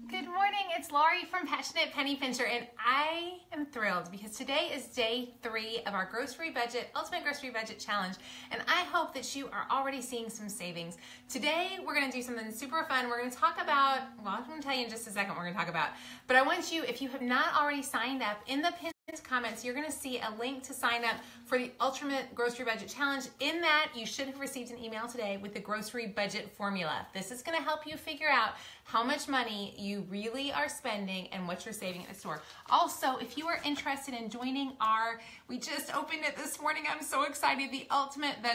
Good morning, it's Laurie from Passionate Penny Pincher, and I am thrilled because today is day 3 of our Ultimate Grocery Budget Challenge, and I hope that you are already seeing some savings. Today, we're gonna do something super fun. We're gonna talk about, well, I'm gonna tell you in just a second what we're gonna talk about, but I want you, if you have not already signed up, in the pinned comments, you're gonna see a link to sign up for the Ultimate Grocery Budget Challenge. In that, you should have received an email today with the grocery budget formula. This is gonna help you figure out how much money you really are spending and what you're saving at the store. Also, if you are interested in joining we just opened it this morning, I'm so excited, the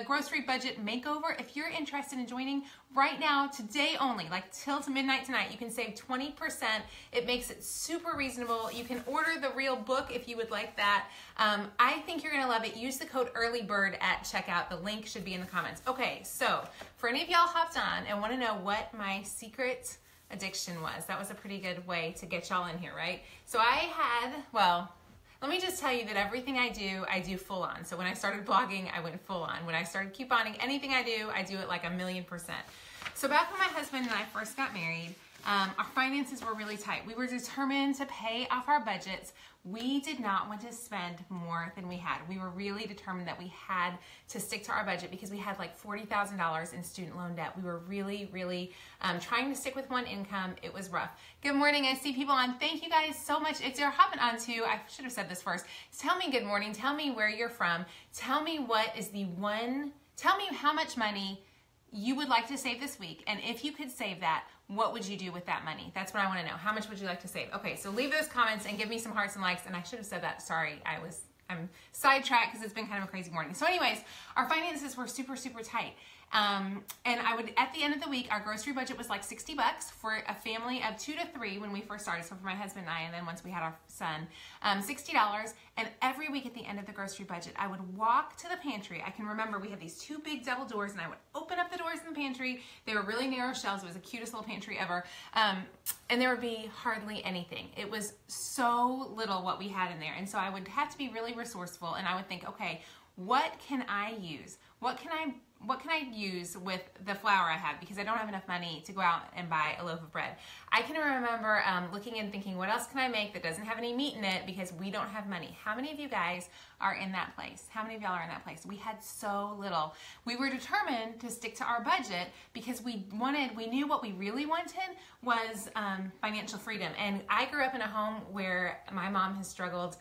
Grocery Budget Makeover. If you're interested in joining right now, today only, like till to midnight tonight, you can save 20%. It makes it super reasonable. You can order the real book if you would like that. I think you're gonna love it. Use the code EARLYBIRD at checkout. The link should be in the comments. Okay, so for any of y'all hopped on and wanna know what my secret addiction was, that was a pretty good way to get y'all in here, right? So let me just tell you that everything I do full on. So when I started blogging, I went full on. When I started couponing, anything I do it like 1,000,000%. So back when my husband and I first got married, our finances were really tight. We were determined to pay off our budgets. We did not want to spend more than we had. We were really determined that we had to stick to our budget because we had like $40,000 in student loan debt. We were really trying to stick with one income. It was rough. Good morning. I see people on. Thank you guys so much. If you're hopping on too, I should have said this first. Tell me good morning. Tell me where you're from. Tell me tell me how much money you would like to save this week, and if you could save that, what would you do with that money? That's what I want to know. How much would you like to save? Okay, so leave those comments and give me some hearts and likes, and I should have said that. Sorry, I'm sidetracked because it's been kind of a crazy morning. So anyways, our finances were super tight. And at the end of the week, our grocery budget was like $60 for a family of 2 to 3 when we first started. So for my husband and I, and then once we had our son, $60. And every week at the end of the grocery budget, I would walk to the pantry. I can remember we had these 2 big double doors, and I would open up the doors in the pantry. They were really narrow shelves. It was the cutest little pantry ever. And there would be hardly anything. It was so little what we had in there. And so I would have to be really resourceful, and I would think, okay, what can I use? What can I use with the flour I have, because I don't have enough money to go out and buy a loaf of bread. I can remember looking and thinking, what else can I make that doesn't have any meat in it because we don't have money? How many of you guys are in that place? How many of y'all are in that place? We had so little. We were determined to stick to our budget because we knew what we really wanted was financial freedom. And I grew up in a home where my mom has struggled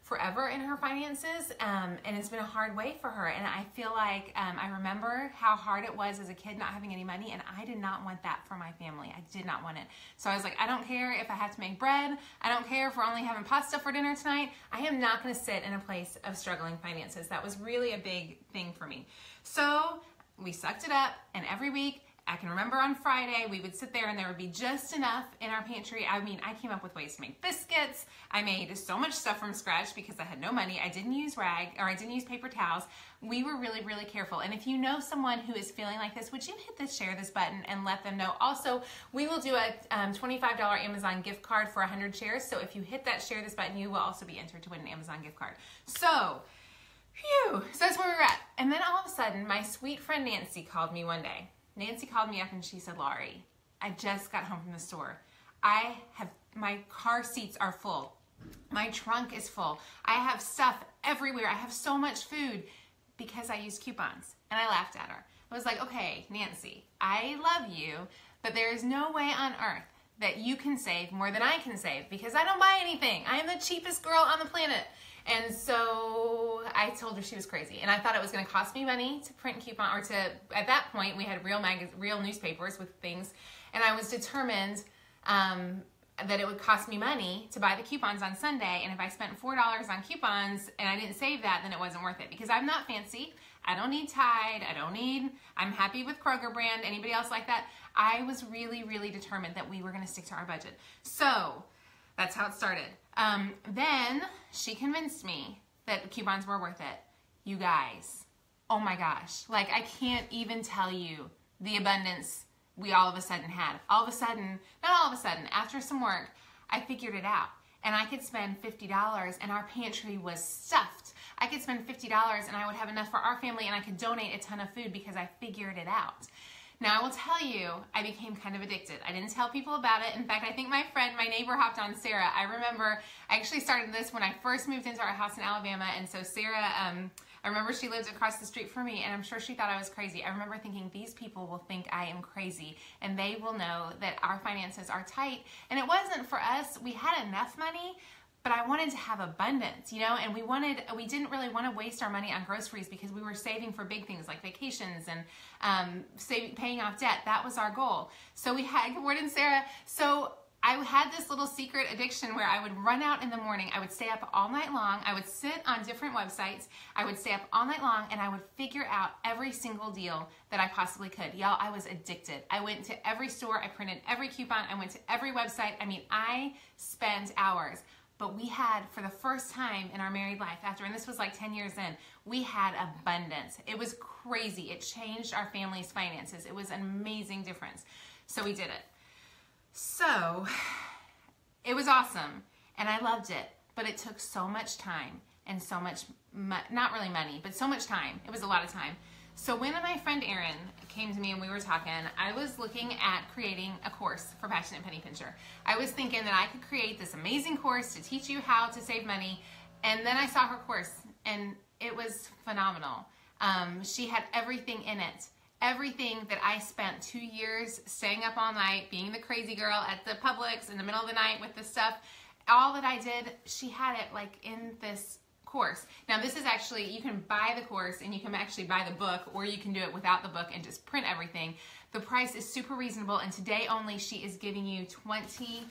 forever in her finances, and it's been a hard way for her. And I feel like I remember how hard it was as a kid not having any money, and I did not want that for my family. I did not want it. So I was like, I don't care if I have to make bread. I don't care if we're only having pasta for dinner tonight. I am not going to sit in a place of struggling finances. That was really a big thing for me. So we sucked it up, and every week, I can remember on Friday, we would sit there and there would be just enough in our pantry. I mean, I came up with ways to make biscuits. I made so much stuff from scratch because I had no money. I didn't use I didn't use paper towels. We were really careful. And if you know someone who is feeling like this, would you hit the share this button and let them know? Also, we will do a $25 Amazon gift card for 100 shares. So if you hit that share this button, you will also be entered to win an Amazon gift card. So, phew, so that's where we were at. And then all of a sudden, my sweet friend Nancy called me one day. Nancy called me up and she said, Laurie, I just got home from the store. My car seats are full. My trunk is full. I have stuff everywhere. I have so much food because I use coupons. And I laughed at her. I was like, okay, Nancy, I love you, but there is no way on earth that you can save more than I can save because I don't buy anything. I am the cheapest girl on the planet. And so I told her she was crazy. And I thought it was going to cost me money to print coupon, at that point we had real newspapers with things. And I was determined that it would cost me money to buy the coupons on Sunday. And if I spent $4 on coupons and I didn't save that, then it wasn't worth it because I'm not fancy. I don't need Tide. I'm happy with Kroger brand. Anybody else like that? I was really determined that we were going to stick to our budget. So that's how it started. Then she convinced me that coupons were worth it. You guys, oh my gosh. Like, I can't even tell you the abundance we all of a sudden had. All of a sudden, not all of a sudden, after some work, I figured it out. And I could spend $50 and our pantry was stuffed. I could spend $50 and I would have enough for our family and I could donate a ton of food because I figured it out. Now, I will tell you, I became kind of addicted. I didn't tell people about it. In fact, I think my neighbor hopped on, Sarah. I remember I actually started this when I first moved into our house in Alabama, and so Sarah, I remember she lived across the street from me, and I'm sure she thought I was crazy. I remember thinking, these people will think I am crazy, and they will know that our finances are tight. And it wasn't for us. We had enough money, but I wanted to have abundance, you know, and we didn't really want to waste our money on groceries because we were saving for big things like vacations and paying off debt. That was our goal. So we had, good morning, Sarah. So I had this little secret addiction where I would run out in the morning. I would stay up all night long. I would sit on different websites. I would stay up all night long, and I would figure out every single deal that I possibly could. Y'all, I was addicted. I went to every store. I printed every coupon. I went to every website. I mean, I spent hours. But we had, for the first time in our married life, and this was like 10 years in, we had abundance. It was crazy. It changed our family's finances. It was an amazing difference. So we did it. So it was awesome, and I loved it. But it took so much time and so much, not really money, but so much time. It was a lot of time. So when my friend Erin came to me and we were talking, I was looking at creating a course for Passionate Penny Pincher. I was thinking that I could create this amazing course to teach you how to save money. And then I saw her course, and it was phenomenal. She had everything in it. Everything that I spent 2 years staying up all night, being the crazy girl at the Publix in the middle of the night with this stuff, all that I did, she had it like in this course. Now this is actually, you can buy the course and you can actually buy the book, or you can do it without the book and just print everything. The price is super reasonable, and today only she is giving you 20%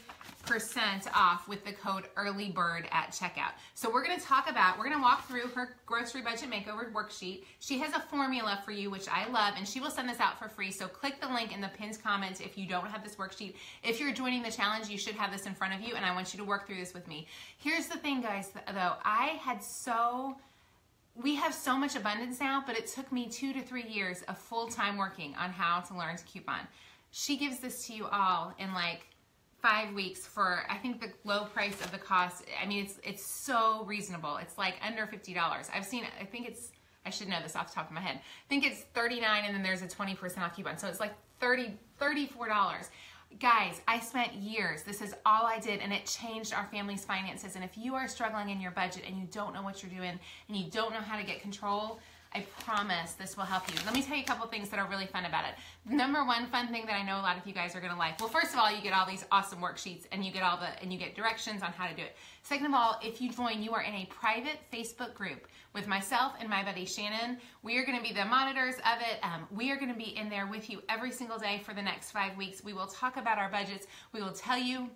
off with the code EARLYBIRD at checkout. So we're going to walk through her grocery budget makeover worksheet. She has a formula for you, which I love, and she will send this out for free. So click the link in the pinned comment if you don't have this worksheet. If you're joining the challenge, you should have this in front of you, and I want you to work through this with me. Here's the thing, guys, though. We have so much abundance now, but it took me 2 to 3 years of full-time working on how to learn to coupon. She gives this to you all in like 5 weeks for, I think, the low price of the cost. I mean, it's so reasonable. It's like under $50. I've seen, I think it's, I should know this off the top of my head. I think it's $39, and then there's a 20% off coupon. So it's like $34. Guys, I spent years. This is all I did, and it changed our family's finances. And if you are struggling in your budget and you don't know what you're doing and you don't know how to get control, I promise this will help you. Let me tell you a couple things that are really fun about it. Number one fun thing that I know a lot of you guys are gonna like. Well, first of all, you get all these awesome worksheets, and you get directions on how to do it. Second of all, if you join, you are in a private Facebook group with myself and my buddy Shannon. We are gonna be the monitors of it. We are gonna be in there with you every single day for the next 5 weeks. We will talk about our budgets. We will tell you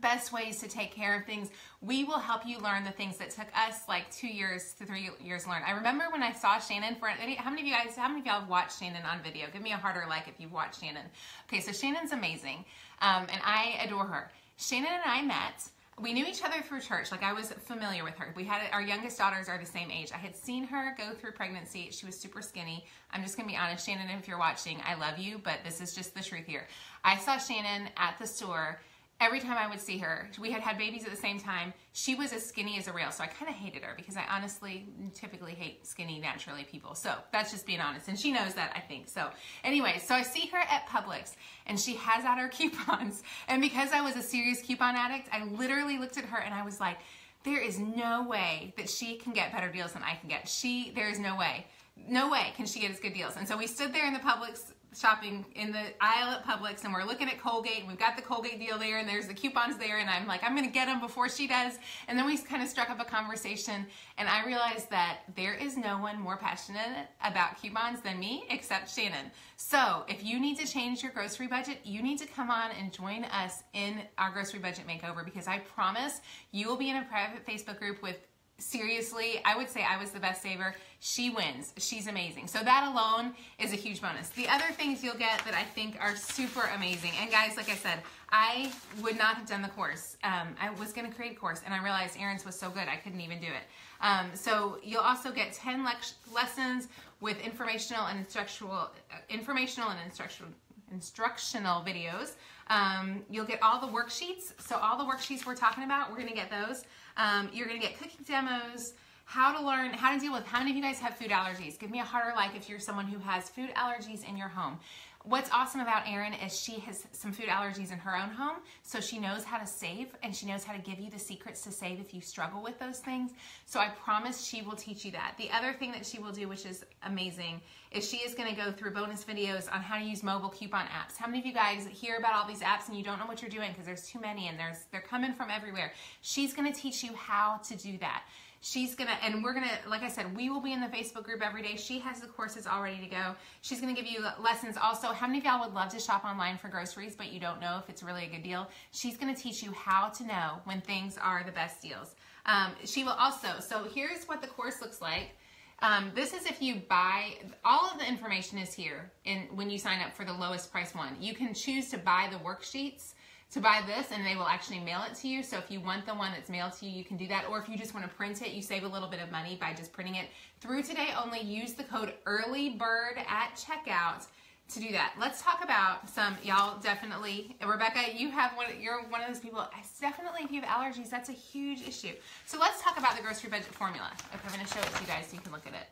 best ways to take care of things. We will help you learn the things that took us like 2 years to 3 years to learn. I remember when I saw Shannon how many of y'all have watched Shannon on video? Give me a harder like if you've watched Shannon. Okay, so Shannon's amazing, and I adore her. Shannon and I met. We knew each other through church. Like, I was familiar with her. Our youngest daughters are the same age. I had seen her go through pregnancy. She was super skinny. I'm just gonna be honest, Shannon, if you're watching, I love you, but this is just the truth here. I saw Shannon at the store. Every time I would see her, we had babies at the same time. She was as skinny as a rail, so I kind of hated her because I honestly typically hate skinny, naturally people. So that's just being honest, and she knows that, I think. So anyway, so I see her at Publix, and she has out her coupons. And because I was a serious coupon addict, I literally looked at her and I was like, there is no way that she can get better deals than I can get. There is no way. No way can she get as good deals. And so we stood there in the Publix shopping in the aisle at Publix, and we're looking at Colgate, and we've got the Colgate deal there, and there's the coupons there, and I'm like, I'm gonna get them before she does. And then we kind of struck up a conversation, and I realized that there is no one more passionate about coupons than me except Shannon. So if you need to change your grocery budget, you need to come on and join us in our grocery budget makeover, because I promise you will be in a private Facebook group with, seriously, I would say I was the best saver. She wins. She's amazing. So that alone is a huge bonus. The other things you'll get that I think are super amazing, and guys, like I said, I would not have done the course. I was going to create a course, and I realized Erin's was so good I couldn't even do it. So you'll also get 10 lessons with informational and instructional videos. You'll get all the worksheets. So all the worksheets we're talking about, we're going to get those. You're going to get cooking demos, how to learn how to deal with, how many of you guys have food allergies? Give me a harder like if you're someone who has food allergies in your home. What's awesome about Erin is she has some food allergies in her own home, so she knows how to save, and she knows how to give you the secrets to save if you struggle with those things. So I promise she will teach you that. The other thing that she will do, which is amazing, is she is going to go through bonus videos on how to use mobile coupon apps. How many of you guys hear about all these apps and you don't know what you're doing because there's too many and they're coming from everywhere? She's going to teach you how to do that. She's gonna, and we're gonna, like I said, we will be in the Facebook group every day. She has the courses all ready to go. She's gonna give you lessons also. How many of y'all would love to shop online for groceries, but you don't know if it's really a good deal? She's gonna teach you how to know when things are the best deals. She will also, so here's what the course looks like. This is if you buy, all of the information is here when you sign up for the lowest price one. You can choose to buy the worksheets to buy this, and they will actually mail it to you. So if you want the one that's mailed to you, you can do that. Or if you just want to print it, you save a little bit of money by just printing it. Through today only, use the code EARLYBIRD at checkout to do that. Let's talk about some, y'all definitely, Rebecca, you're one of those people, definitely if you have allergies, that's a huge issue. So let's talk about the grocery budget formula. Okay, I'm going to show it to you guys so you can look at it.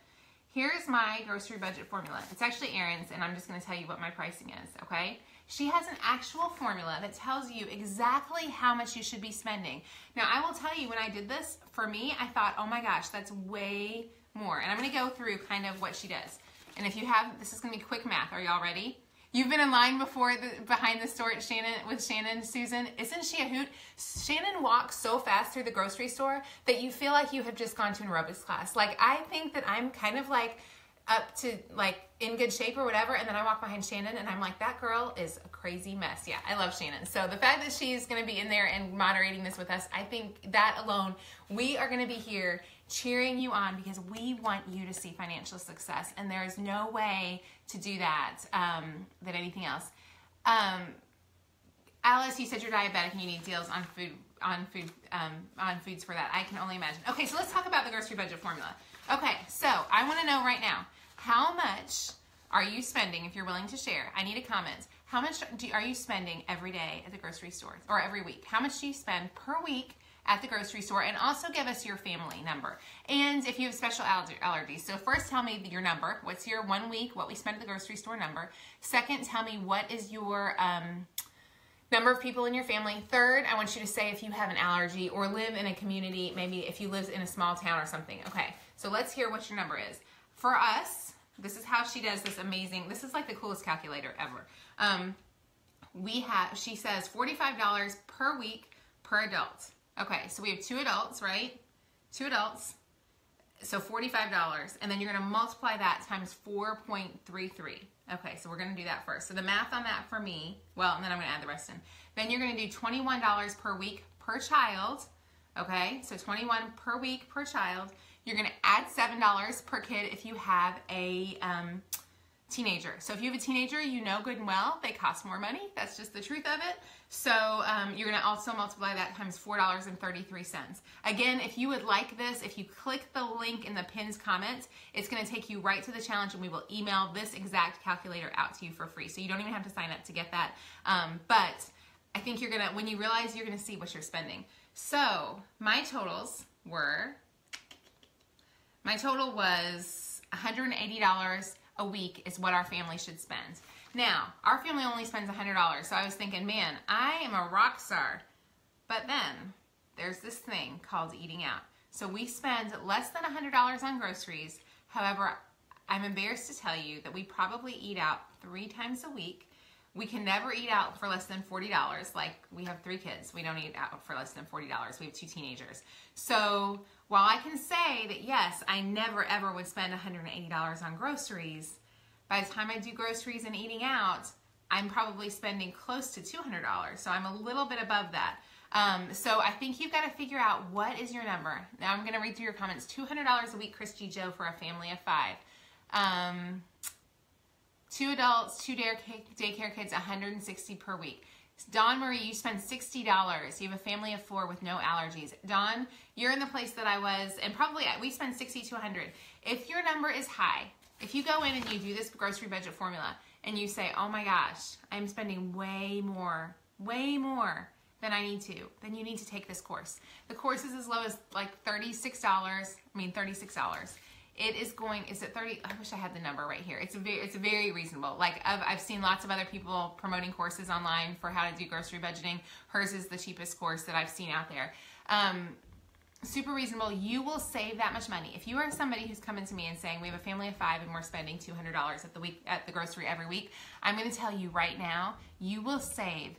Here's my grocery budget formula. It's actually Erin's, and I'm just going to tell you what my pricing is, okay? She has an actual formula that tells you exactly how much you should be spending. Now, I will tell you, when I did this, for me, I thought, oh my gosh, that's way more. And I'm going to go through kind of what she does. And if you have, this is going to be quick math. Are y'all ready? You've been in line before behind the store at with Shannon and Susan. Isn't she a hoot? Shannon walks so fast through the grocery store that you feel like you have just gone to an aerobics class. Like, I think that I'm kind of like up to like in good shape or whatever, and then I walk behind Shannon and I'm like, that girl is a crazy mess. Yeah, I love Shannon. So the fact that she's going to be in there and moderating this with us, I think that alone, we are going to be here cheering you on because we want you to see financial success, and there is no way to do that than anything else. Alice, you said you're diabetic and you need deals on foods for that. I can only imagine. Okay, so let's talk about the grocery budget formula. Okay, so I want to know right now, how much are you spending, if you're willing to share? I need a comment. How much are you spending every day at the grocery store, or every week? How much do you spend per week at the grocery store? And also give us your family number. And if you have special allergies. So first, tell me your number. What's your 1 week, what we spend at the grocery store number? Second, tell me what is your number of people in your family. Third, I want you to say if you have an allergy or live in a community, maybe if you live in a small town or something. Okay, so let's hear what your number is. For us, this is how she does this amazing, this is like the coolest calculator ever. She says $45 per week per adult. Okay, so we have 2 adults, right? 2 adults, so $45. And then you're gonna multiply that times 4.33. Okay, so we're gonna do that first. So the math on that for me, well, and then I'm gonna add the rest in. Then you're gonna do $21 per week per child. Okay, so $21 per week per child. You're gonna add $7 per kid if you have a teenager. So if you have a teenager, you know good and well, they cost more money. That's just the truth of it. So you're gonna also multiply that times $4.33. Again, if you would like this, if you click the link in the pinned comment, it's gonna take you right to the challenge, and we will email this exact calculator out to you for free. So you don't even have to sign up to get that. But I think you're gonna, when you realize, you're gonna see what you're spending. So my total was $180 a week is what our family should spend. Now, our family only spends $100, so I was thinking, man, I am a rock star. But then, there's this thing called eating out. So we spend less than $100 on groceries. However, I'm embarrassed to tell you that we probably eat out 3 times a week. We can never eat out for less than $40. Like, we have 3 kids. We don't eat out for less than $40. We have 2 teenagers. So while I can say that, yes, I never ever would spend $180 on groceries, by the time I do groceries and eating out, I'm probably spending close to $200. So I'm a little bit above that. So I think you've got to figure out what is your number. Now I'm going to read through your comments. $200 a week, Christy Joe, for a family of 5. 2 adults, 2 daycare kids, $160 per week. Dawn Marie, you spend $60. You have a family of 4 with no allergies. Dawn, you're in the place that I was, and probably we spend $60 to $100. If your number is high, if you go in and you do this grocery budget formula and you say, oh my gosh, I'm spending way more than I need to, then you need to take this course. The course is as low as like $36. it is going, is it 30? I wish I had the number right here. It's very reasonable. Like I've seen lots of other people promoting courses online for how to do grocery budgeting. Hers is the cheapest course that I've seen out there. Super reasonable. You will save that much money. If you are somebody who's coming to me and saying, we have a family of 5 and we're spending $200 at the grocery every week, I'm going to tell you right now, you will save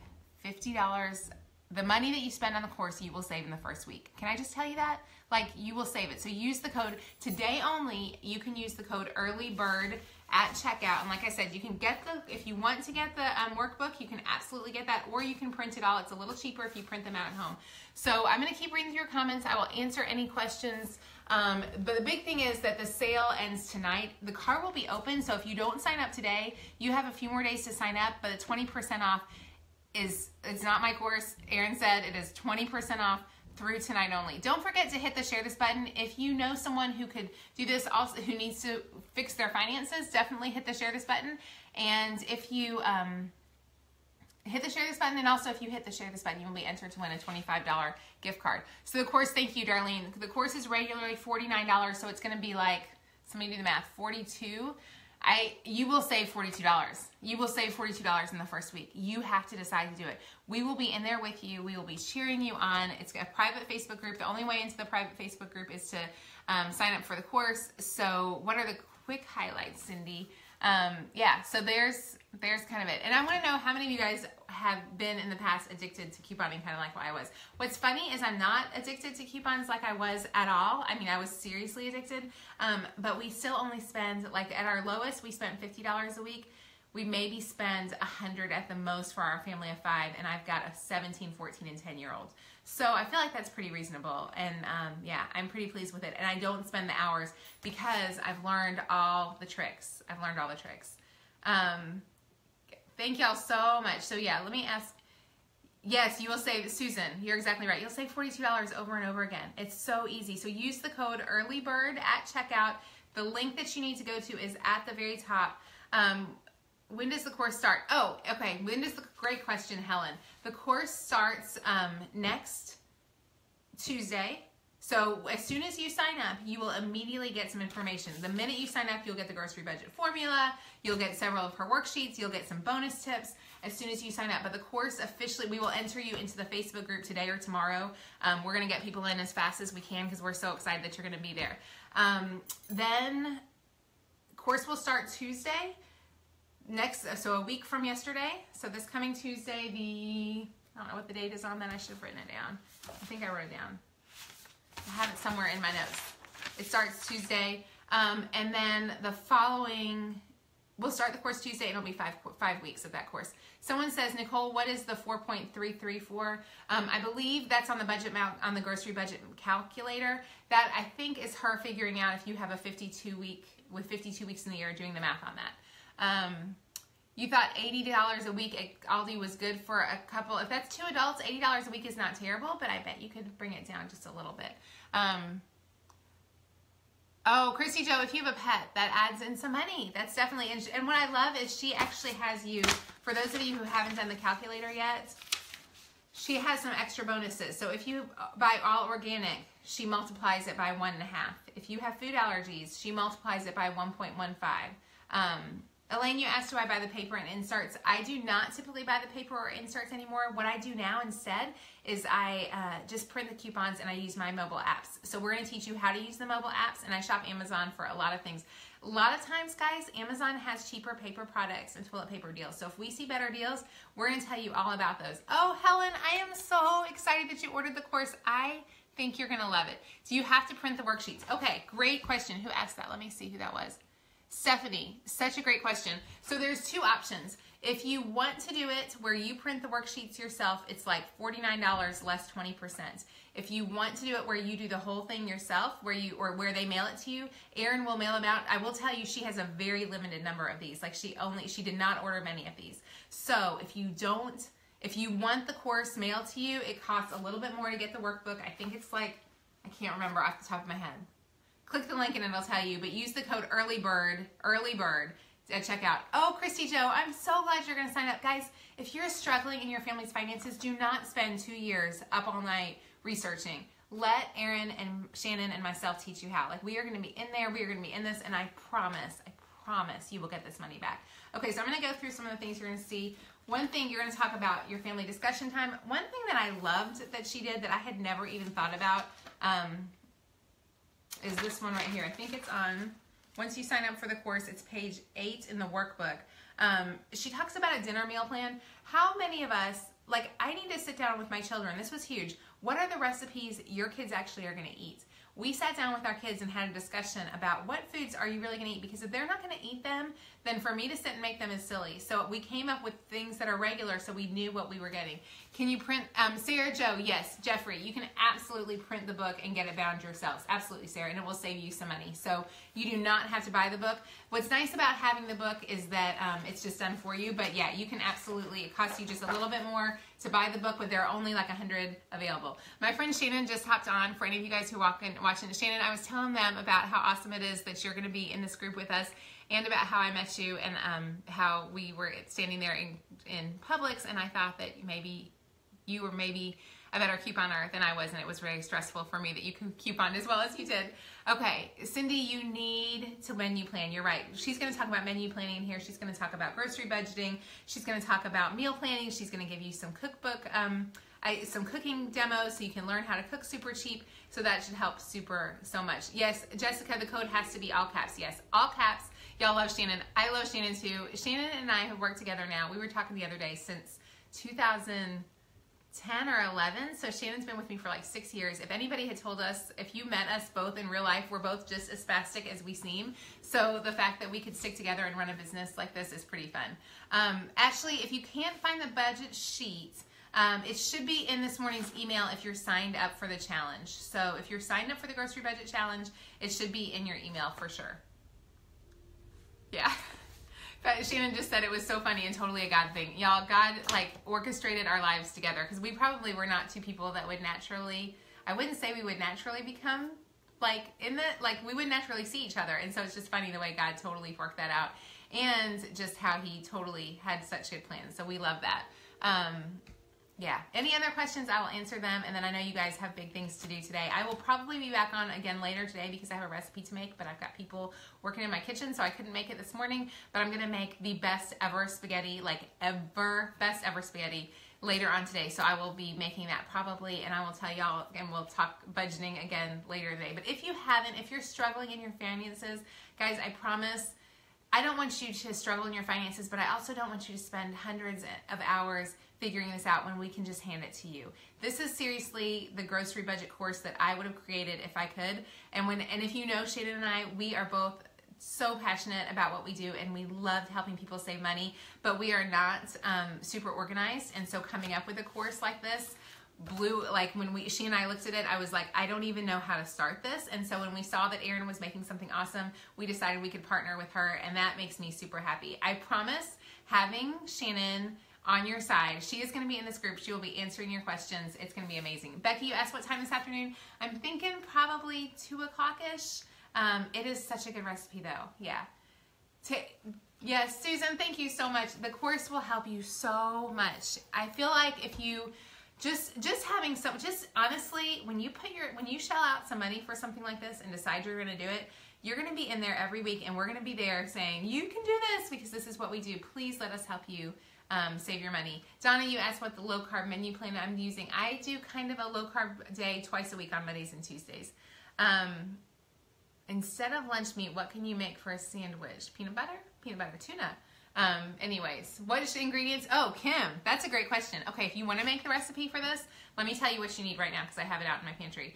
$50. The money that you spend on the course, you will save in the first week. Can I just tell you that? Like, you will save it. So use the code, today only, you can use the code EARLYBIRD at checkout. And like I said, you can get if you want to get the workbook, you can absolutely get that, or you can print it all. It's a little cheaper if you print them out at home. So I'm going to keep reading through your comments. I will answer any questions. But the big thing is that the sale ends tonight. The cart will be open, so if you don't sign up today, you have a few more days to sign up, but the 20% off it's not my course. Erin said it is 20% off through tonight only. Don't forget to hit the share this button. If you know someone who could do this, also who needs to fix their finances, definitely hit the share this button. And if you hit the share this button, and also if you hit the share this button, you will be entered to win a $25 gift card. So the course, thank you, Darlene. The course is regularly $49, so it's going to be like, somebody do the math, 42. You will save $42. You will save $42 in the first week. You have to decide to do it. We will be in there with you. We will be cheering you on. It's a private Facebook group. The only way into the private Facebook group is to sign up for the course. So what are the quick highlights, Cindy? Yeah, so there's kind of it. And I want to know how many of you guys have been in the past addicted to couponing, kind of like I was. What's funny is I'm not addicted to coupons like I was at all. I mean, I was seriously addicted, but we still only spend, like at our lowest, we spent $50 a week. We maybe spend $100 at the most for our family of 5, and I've got a 17, 14, and 10-year-old. So I feel like that's pretty reasonable, and yeah, I'm pretty pleased with it. And I don't spend the hours because I've learned all the tricks. I've learned all the tricks. Thank y'all so much. So yeah, let me ask. Yes, you will save, Susan, you're exactly right. You'll save $42 over and over again. It's so easy. So use the code EARLYBIRD at checkout. The link that you need to go to is at the very top. When does the course start? Oh, okay. Great question, Helen. The course starts next Tuesday. So as soon as you sign up, you will immediately get some information. The minute you sign up, you'll get the grocery budget formula. You'll get several of her worksheets. You'll get some bonus tips as soon as you sign up. But the course officially, we will enter you into the Facebook group today or tomorrow. We're going to get people in as fast as we can because we're so excited that you're going to be there. Then course will start Tuesday. So a week from yesterday. So this coming Tuesday, I don't know what the date is on that. I should have written it down. I think I wrote it down. I have it somewhere in my notes. It starts Tuesday. And then the following, we'll start the course Tuesday, and it'll be five weeks of that course. Someone says, Nicole, what is the 4.334? I believe that's on the budget on the grocery budget calculator. That I think is her figuring out if you have a 52 weeks in the year, doing the math on that. You thought $80 a week at Aldi was good for a couple. If that's 2 adults, $80 a week is not terrible, but I bet you could bring it down just a little bit. Oh, Christy Joe, if you have a pet, that adds in some money. That's definitely, and what I love is she actually has you, for those of you who haven't done the calculator yet, she has some extra bonuses. So if you buy all organic, she multiplies it by 1.5. If you have food allergies, she multiplies it by 1.15. Elaine, you asked, do I buy the paper and inserts? I do not typically buy the paper or inserts anymore. What I do now instead is I just print the coupons and I use my mobile apps. So we're going to teach you how to use the mobile apps, and I shop Amazon for a lot of things. A lot of times, guys, Amazon has cheaper paper products and toilet paper deals. So if we see better deals, we're going to tell you all about those. Oh, Helen, I am so excited that you ordered the course. I think you're going to love it. So you have to print the worksheets. Okay, great question. Who asked that? Let me see who that was. Stephanie, such a great question. So there's 2 options. If you want to do it where you print the worksheets yourself, it's like $49 less 20%. If you want to do it where you do the whole thing yourself, where they mail it to you, Erin will mail them out. I will tell you, she has a very limited number of these. Like she did not order many of these. So if you want the course mailed to you, it costs a little bit more to get the workbook. I think it's like, I can't remember off the top of my head. Click the link and it'll tell you, but use the code EARLYBIRD at checkout. Oh, Christy Joe, I'm so glad you're going to sign up. Guys, if you're struggling in your family's finances, do not spend 2 years up all night researching. let Erin and Shannon and myself teach you how. Like, we are going to be in there, we are going to be in this, and I promise you will get this money back. Okay, so I'm going to go through some of the things you're going to see. One thing, you're going to talk about your family discussion time. One thing that I loved that she did that I had never even thought about is this one right here. I think it's on, once you sign up for the course, it's page 8 in the workbook. She talks about a dinner meal plan. How many of us, like, I need to sit down with my children. This was huge. What are the recipes your kids actually are going to eat? We sat down with our kids and had a discussion about what foods are you really going to eat, because if they're not going to eat them, then for me to sit and make them is silly. So we came up with things that are regular so we knew what we were getting. Can you print, Sarah Joe, yes, Jeffrey, you can absolutely print the book and get it bound yourselves. Absolutely, Sarah, and it will save you some money. So you do not have to buy the book. What's nice about having the book is that it's just done for you, but yeah, you can absolutely, it costs you just a little bit more to buy the book, but there are only like 100 available. My friend Shannon just hopped on. For any of you guys who are watching, Shannon, I was telling them about how awesome it is that you're going to be in this group with us, and about how I met you, and how we were standing there in Publix, and I thought that maybe you were a better couponer than I was, and it was very stressful for me that you can coupon as well as you did. Okay, Cindy, you need to menu plan. You're right. She's going to talk about menu planning here. She's going to talk about grocery budgeting. She's going to talk about meal planning. She's going to give you some cookbook, some cooking demos so you can learn how to cook super cheap. So that should help so much. Yes, Jessica, the code has to be all caps. Yes, all caps. Y'all love Shannon. I love Shannon too. Shannon and I have worked together now. We were talking the other day since 2010 or 11. So Shannon's been with me for like 6 years. If anybody had told us, if you met us both in real life, we're both just as spastic as we seem. So the fact that we could stick together and run a business like this is pretty fun. Actually, if you can't find the budget sheet, it should be in this morning's email if you're signed up for the challenge. So if you're signed up for the grocery budget challenge, it should be in your email for sure. Yeah. But Shannon just said it was so funny and totally a God thing. Y'all, God like orchestrated our lives together, because we probably were not two people that would naturally, I wouldn't say we would naturally become like we would naturally see each other. And so it's just funny the way God totally worked that out, and just how he totally had such good plans. So we love that. Yeah. Any other questions, I will answer them. And then I know you guys have big things to do today. I will probably be back on again later today because I have a recipe to make, but I've got people working in my kitchen, so I couldn't make it this morning. But I'm going to make the best ever spaghetti, best ever spaghetti later on today. So I will be making that probably, and I will tell y'all, and we'll talk budgeting again later today. But if you're struggling in your finances, guys, I promise, I don't want you to struggle in your finances, but I also don't want you to spend hundreds of hours figuring this out when we can just hand it to you. This is seriously the grocery budget course that I would have created if I could. And if you know Shannon and I, we are both so passionate about what we do, and we loved helping people save money, but we are not super organized. And so coming up with a course like this like when she and I looked at it, I was like, I don't even know how to start this. And so when we saw that Erin was making something awesome, we decided we could partner with her, and that makes me super happy. I promise, having Shannon on your side, she is going to be in this group. She will be answering your questions. It's going to be amazing. Becky, you asked what time this afternoon. I'm thinking probably 2 o'clock-ish. It is such a good recipe though. Yeah. Yes, Susan, thank you so much. The course will help you so much. I feel like if you just honestly, when you shell out some money for something like this and decide you're going to do it, you're going to be in there every week, and we're going to be there saying, you can do this because this is what we do. Please let us help you save your money. Donna, you asked what the low carb menu plan I'm using. I do kind of a low carb day twice a week on Mondays and Tuesdays. Instead of lunch meat, what can you make for a sandwich? Peanut butter tuna. Anyways, what is the ingredients? Oh, Kim, that's a great question. Okay, if you want to make the recipe for this, let me tell you what you need right now, because I have it out in my pantry.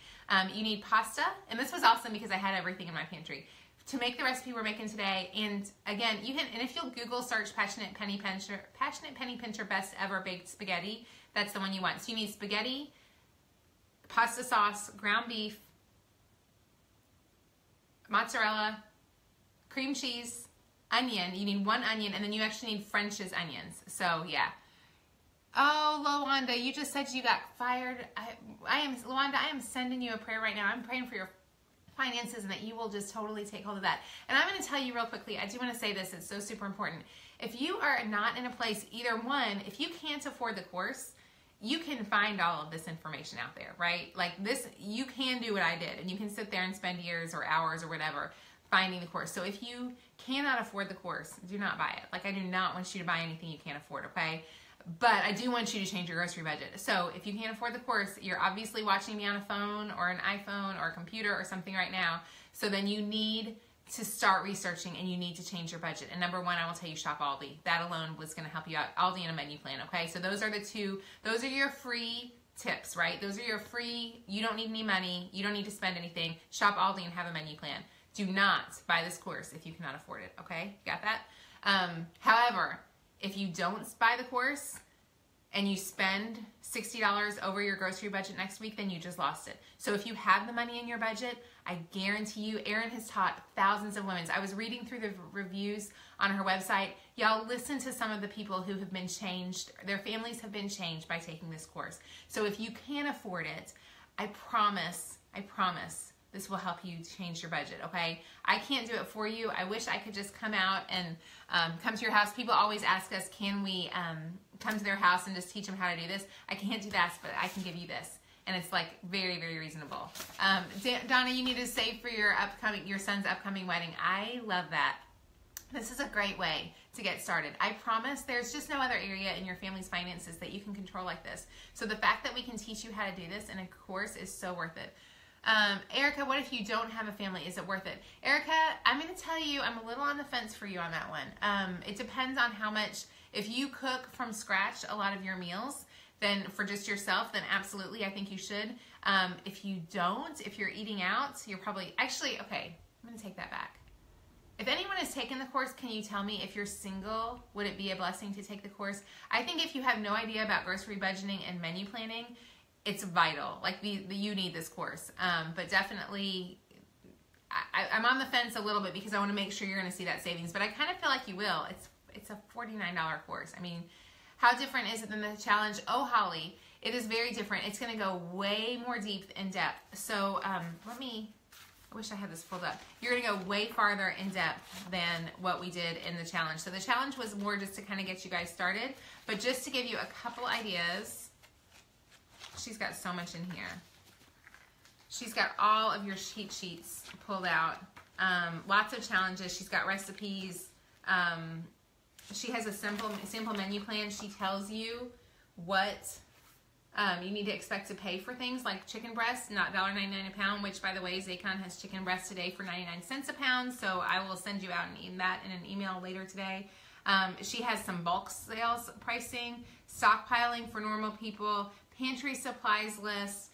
You need pasta, and this was awesome because I had everything in my pantry to make the recipe we're making today. And again, and if you'll Google search Passionate Penny Pincher best ever baked spaghetti, that's the one you want. So you need spaghetti, pasta sauce, ground beef, mozzarella, cream cheese, onion. You need 1 onion, and then you actually need French's onions. So yeah. Oh, Lawanda, you just said you got fired. Lawanda, I am sending you a prayer right now. I'm praying for your finances and that you will just totally take hold of that. And I'm going to tell you real quickly, I do want to say this, it's so super important. If you are not in a place, either one, if you can't afford the course, you can find all of this information out there, right? Like this, you can do what I did, and you can sit there and spend years or hours or whatever finding the course. So if you cannot afford the course, do not buy it. Like I do not want you to buy anything you can't afford, okay? But I do want you to change your grocery budget. So if you can't afford the course, you're obviously watching me on a phone or an iPhone or a computer or something right now. So then you need to start researching and you need to change your budget. And number one, I will tell you, shop Aldi. That alone was going to help you out. Aldi and a menu plan, okay? So those are the two, those are your free tips, right? Those are your free, you don't need any money, you don't need to spend anything. Shop Aldi and have a menu plan. Do not buy this course if you cannot afford it, okay? Got that? However, if you don't buy the course and you spend $60 over your grocery budget next week, then you just lost it. So if you have the money in your budget, I guarantee you, Erin has taught thousands of women. I was reading through the reviews on her website. Y'all listen to some of the people who have been changed. Their families have been changed by taking this course. So if you can't afford it, I promise, this will help you change your budget, okay? I can't do it for you. I wish I could just come out and come to your house. People always ask us, can we come to their house and just teach them how to do this? I can't do that, but I can give you this. And it's like very, very reasonable. Donna, you need to save for your son's upcoming wedding. I love that. This is a great way to get started. I promise there's just no other area in your family's finances that you can control like this. So the fact that we can teach you how to do this in a course is so worth it. Erica, what if you don't have a family? Is it worth it? Erica, I'm going to tell you, I'm a little on the fence for you on that one. It depends on how much, if you cook from scratch a lot of your meals, then for just yourself, then absolutely, I think you should. If you don't, if you're eating out, you're probably, actually, okay, I'm going to take that back. If anyone has taken the course, can you tell me if you're single, would it be a blessing to take the course? I think if you have no idea about grocery budgeting and menu planning, it's vital. Like you need this course. But definitely, I'm on the fence a little bit because I want to make sure you're going to see that savings. But I kind of feel like you will. It's a $49 course. I mean, how different is it than the challenge? Oh, Holly, it is very different. It's going to go way more deep in depth. So I wish I had this pulled up. You're going to go way farther in depth than what we did in the challenge. So the challenge was more just to kind of get you guys started. But just to give you a couple ideas, she's got so much in here. She's got all of your cheat sheets pulled out. Lots of challenges. She's got recipes. She has a simple menu plan. She tells you what you need to expect to pay for things like chicken breasts, not $1.99 a pound, which, by the way, Zaycon has chicken breasts today for 99 cents a pound, so I will send you out that in an email later today. She has some bulk sales pricing, stockpiling for normal people, pantry supplies list,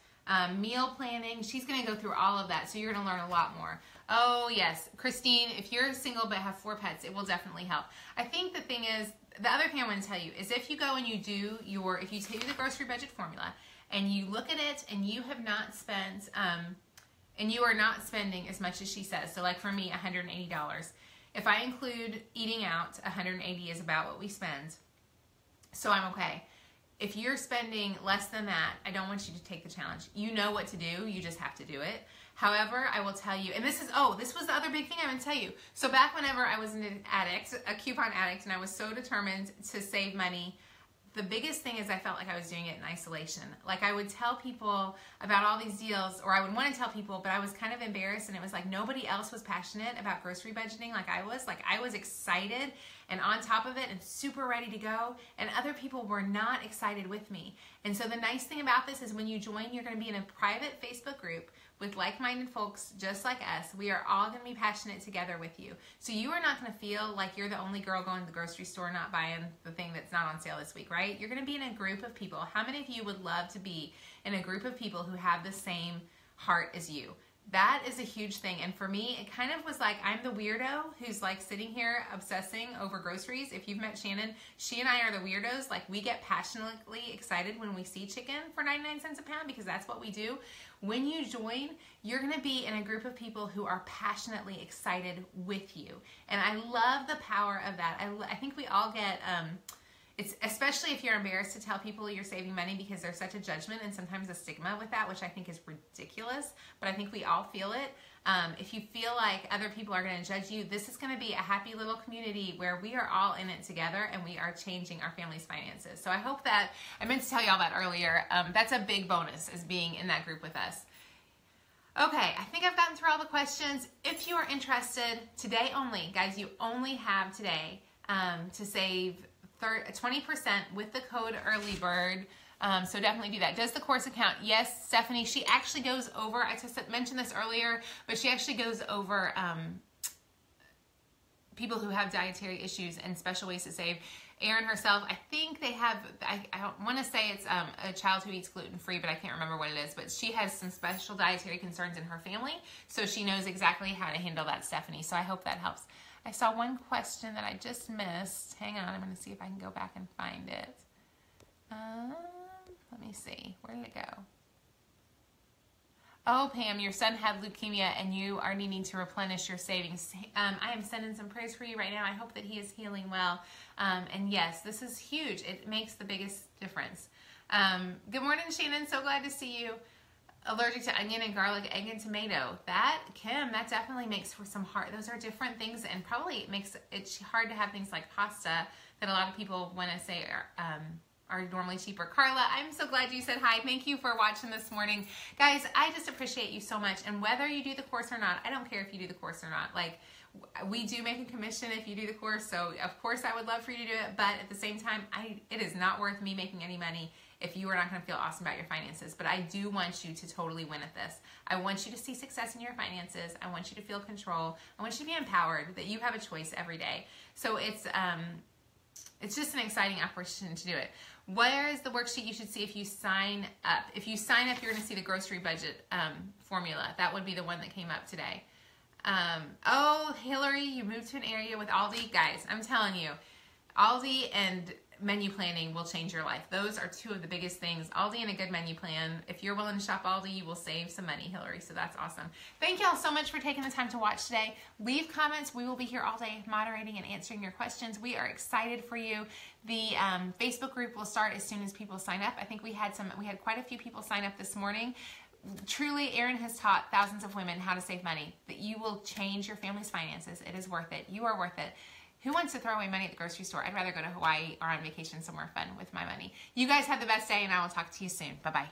meal planning. She's going to go through all of that, so you're going to learn a lot more. Oh, yes. Christine, if you're single but have 4 pets, it will definitely help. I think the thing is, the other thing I want to tell you is if you go and you do if you take the grocery budget formula and you look at it and you have not spent, and you are not spending as much as she says, so like for me, $180. If I include eating out, $180 is about what we spend, so I'm okay. If you're spending less than that, I don't want you to take the challenge. You know what to do, you just have to do it. However, I will tell you, and this was the other big thing I would tell you. So back whenever I was an addict, a coupon addict, and I was so determined to save money, the biggest thing is I felt like I was doing it in isolation. Like I would tell people about all these deals, or I would want to tell people, but I was kind of embarrassed, and it was like nobody else was passionate about grocery budgeting like I was. Like I was excited and on top of it and super ready to go, and other people were not excited with me. And so the nice thing about this is when you join, you're going to be in a private Facebook group with like-minded folks just like us. We are all going to be passionate together with you. So you are not going to feel like you're the only girl going to the grocery store not buying the thing that's not on sale this week, right? You're going to be in a group of people. How many of you would love to be in a group of people who have the same heart as you? That is a huge thing. And for me, it kind of was like I'm the weirdo who's like sitting here obsessing over groceries. If you've met Shannon, she and I are the weirdos. Like we get passionately excited when we see chicken for 99 cents a pound because that's what we do. When you join, you're going to be in a group of people who are passionately excited with you. And I love the power of that. I think we all get it's especially if you're embarrassed to tell people you're saving money because there's such a judgment and sometimes a stigma with that, which I think is ridiculous, but I think we all feel it. If you feel like other people are going to judge you, this is going to be a happy little community where we are all in it together and we are changing our family's finances. So I hope that, I meant to tell you all that earlier, that's a big bonus, is being in that group with us. Okay, I think I've gotten through all the questions. If you are interested, today only, guys, you only have today to save 20% with the code EARLYBIRD. So definitely do that. Does the course account? Yes, Stephanie. She actually goes over, I just mentioned this earlier, but she actually goes over people who have dietary issues and special ways to save. Erin herself, I think they have, I don't want to say it's a child who eats gluten-free, but I can't remember what it is, but she has some special dietary concerns in her family, so she knows exactly how to handle that, Stephanie. So I hope that helps. I saw one question that I just missed. Hang on, I'm going to see if I can go back and find it. Let me see. Where did it go? Oh, Pam, your son had leukemia and you are needing to replenish your savings. I am sending some prayers for you right now. I hope that he is healing well. And yes, this is huge. It makes the biggest difference. Good morning, Shannon. So glad to see you. Allergic to onion and garlic, egg and tomato. That, Kim, that definitely makes for some hard, those are different things, and probably makes it hard to have things like pasta that a lot of people want to say are normally cheaper. Carla, I'm so glad you said hi. Thank you for watching this morning. Guys, I just appreciate you so much. And whether you do the course or not, I don't care if you do the course or not. Like, we do make a commission if you do the course, so of course I would love for you to do it, but at the same time, it is not worth me making any money if you are not going to feel awesome about your finances. But I do want you to totally win at this. I want you to see success in your finances. I want you to feel control. I want you to be empowered, that you have a choice every day. So it's just an exciting opportunity to do it. Where is the worksheet you should see if you sign up? If you sign up, you're going to see the grocery budget formula. That would be the one that came up today. Oh, Hillary, you moved to an area with Aldi. Guys, I'm telling you, Aldi and menu planning will change your life. Those are two of the biggest things. Aldi and a good menu plan. If you're willing to shop Aldi, you will save some money, Hillary. So that's awesome. Thank y'all so much for taking the time to watch today. Leave comments. We will be here all day moderating and answering your questions. We are excited for you. The Facebook group will start as soon as people sign up. I think we had quite a few people sign up this morning. Truly, Erin has taught thousands of women how to save money. That you will change your family's finances. It is worth it. You are worth it. Who wants to throw away money at the grocery store? I'd rather go to Hawaii or on vacation somewhere fun with my money. You guys have the best day, and I will talk to you soon. Bye-bye.